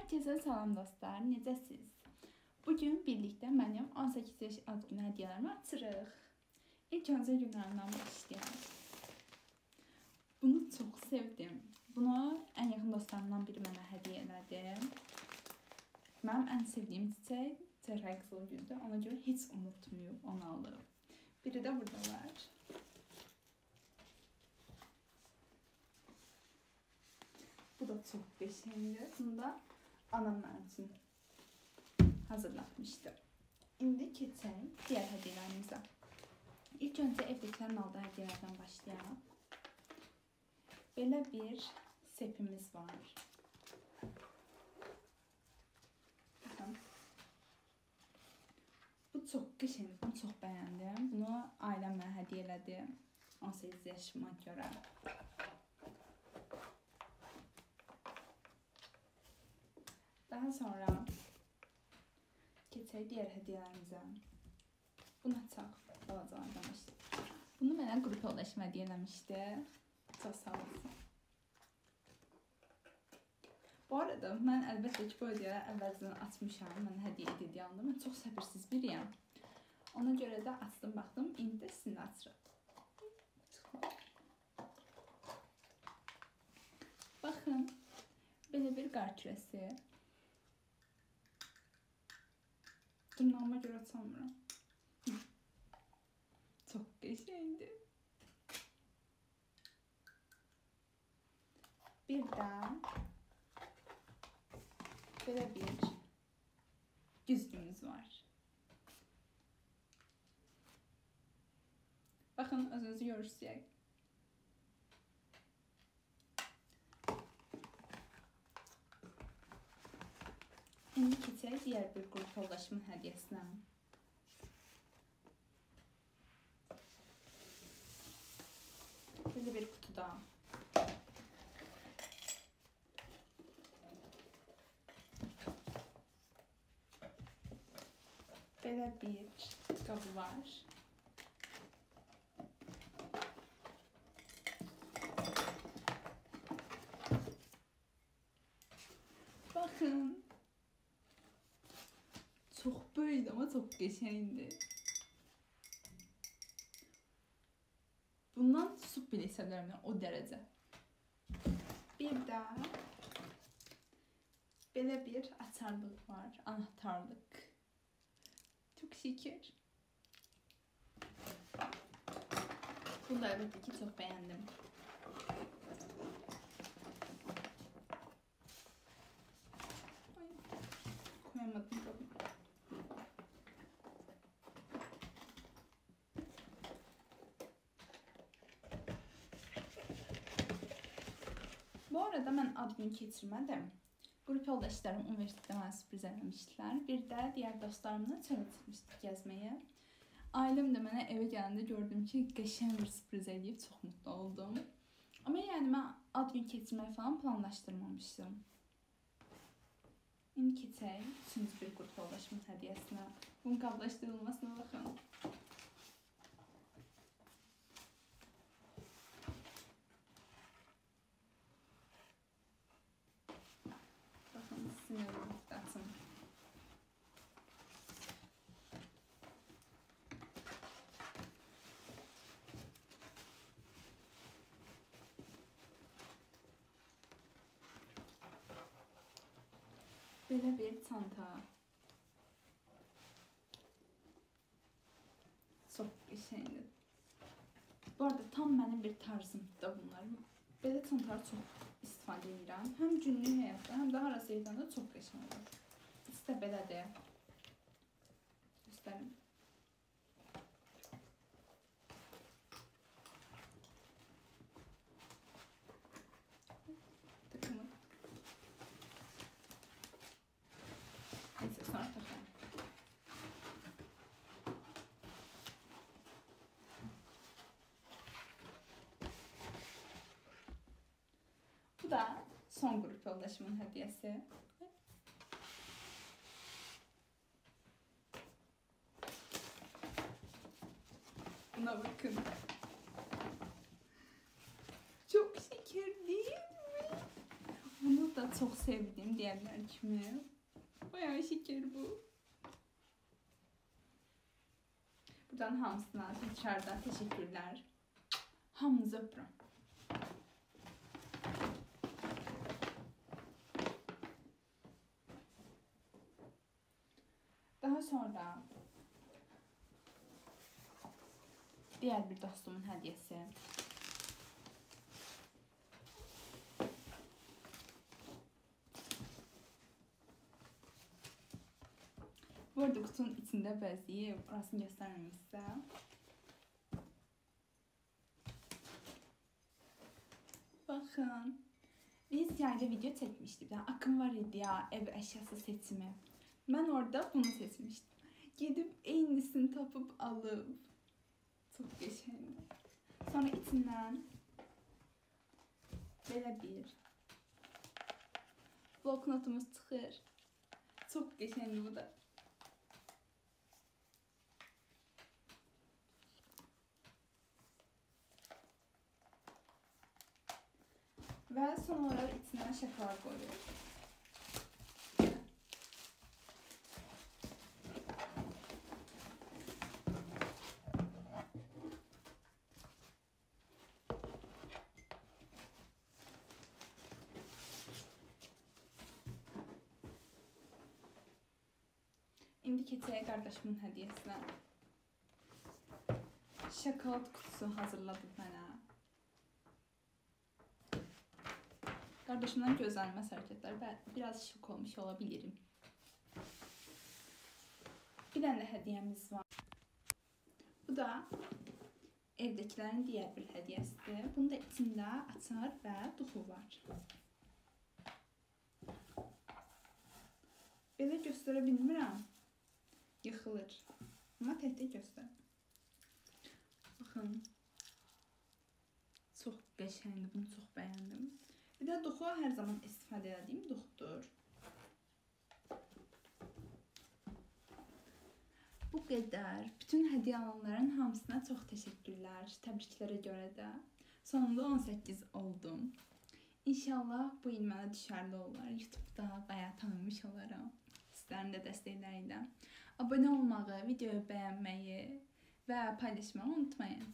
Herkese salam dostlar, necəsiz? Bugün birlikdə mənim 18 yaş ad günü hədiyyələrimi açırıq. İlk öncə günlərimdən başlayalım. Bunu çox sevdim. Bunu ən yaxın dostlarımdan biri mənə hədiyyə elədi. Mənim ən sevdiyim çiçək çəhrayı qızıl gülдür. Ona görə heç unutmayıb onu alıb. Biri də burada var. Bu da çox qəşəngdir. Bunu da anam mənim üçün hazırlatmışdı. İndi keçək digər hədiyyələrimizə. İlk öncə evdəkilərin aldığı hədiyyələrdən başlayalım. Belə bir sepimiz var. Baxın. Bu çox qəşəngdir. Bunu çox bəyəndim. Bunu ailəm mənə hədiyyə elədi. 18 yaşıma görə. Daha sonra keçək digər hədiyyələrimizə. Bunu açaq. Balacalardan başlayaq. Bunu mənə qrup yoldaşım hədiyyə eləmişdi. Çox sağ olsun. Bu arada mən əlbəttə ki, bu hədiyyə əvvəlcədən açmışam. Mən hədiyyə edildiyi anda mən çox səbirsiz biriyəm. Ona görə də açdım, baxdım. İndi də sizinlə açırıq. Baxın, belə bir qar kürəsi. Dırnağıma görə açamıram. Çox qəşəngdir. Bir də belə bir güzgümüz var. Baxın, özünüzü görürsünüz. İndi keçək digər bir qrup yoldaşımın hədiyyəsinə. Belə bir qutuda. Belə bir qabı var. Baxın. Çox böyükdür, amma çox qəşəngdir. Bundan su belə hisə bilərəm, o dərəcə. Bir də belə bir açarlıq var, anahtarlıq. Çox şükür. Bunu da əlbəttə ki, çox bəyəndim. Koyamadım qabı. Bu arada mən ad günü keçirmədim. Qrup yoldaşlarım universitetdə mənə sürpriz eləmişdilər. Bir də digər dostlarımla çölə çıxmışdıq gəzməyə. Ailəm də mənə evə gələndə gördüm ki, qəşəng bir sürpriz eləyib, çox mutlu oldum. Amma yəni mən ad günü keçirmək falan planlaşdırmamışdım. İndi keçək üçüncü bir qrup yoldaşımın hədiyyəsinə. Bunun qablaşdırılmasına baxın. Sizin önünüzdə açın. Belə bir çanta. Çox qəşəngdir. Bu arada tam mənim bir tarzımdır da bunlar. Belə çantaları çox istifadə edirəm. Həm günlük həyatda, həm də harası edəndə çox qəşəng olur. İkisi də belədir. Göstərim. Tıkımı. Neyse, sonra takalım. Bu da son qrup yoldaşımın hədiyyəsi. Buna bakın. Çok şeker değil mi? Bunu da çox sevdim deyənlər kimi. Bayağı şeker bu. Buradan hamısına tekrardan teşekkürler. Hamınızı öpürəm. Daha sonra diğer bir dostumun hediyesi. Bu arada kutunun içində bəzəyib, orasını göstərməmişsə. Baxın. Biz yayda video çəkmişdik. Akım var idi ya, ev əşyası seçimi. Mən orada bunu seçmişdim. Gedib eynisini tapıb alıb. Çox qəşəngdir. Sonra içindən belə bir bloknotumuz çıxır. Çox qəşəngdir bu da. Və son olaraq içinə şokolad qoyuyoruz. İndi keçək qardaşımın hədiyəsinə. Şokolad kutusu hazırladı mənə. Kardeşimden gözlenmez hareketler. Ben biraz şok olmuş olabilirim. Bir tane de hediyemiz var. Bu da evdekilerin diğer bir hediyesidir. Bunun da içinde açar ve duxu var. Belə göstərə bilmirəm. Yıxılır. Amma təkdə göstər. Baxın. Çox qəşəngdir. Bunu çox bəyəndim. Bir de duxu her zaman istifadə edədiyim duxudur. Bu qədər. Bütün hediyə alanların hamısına çox təşəkkürlər. Təbriklərə görə də. Sonunda 18 oldum. İnşallah bu il mənə düşərli olar. YouTube'da bayağı tanınmış olaram. Sizlərin də dəstəkləri ilə. Abunə olmağı, videoyu bəyənməyi və paylaşmağı unutmayın.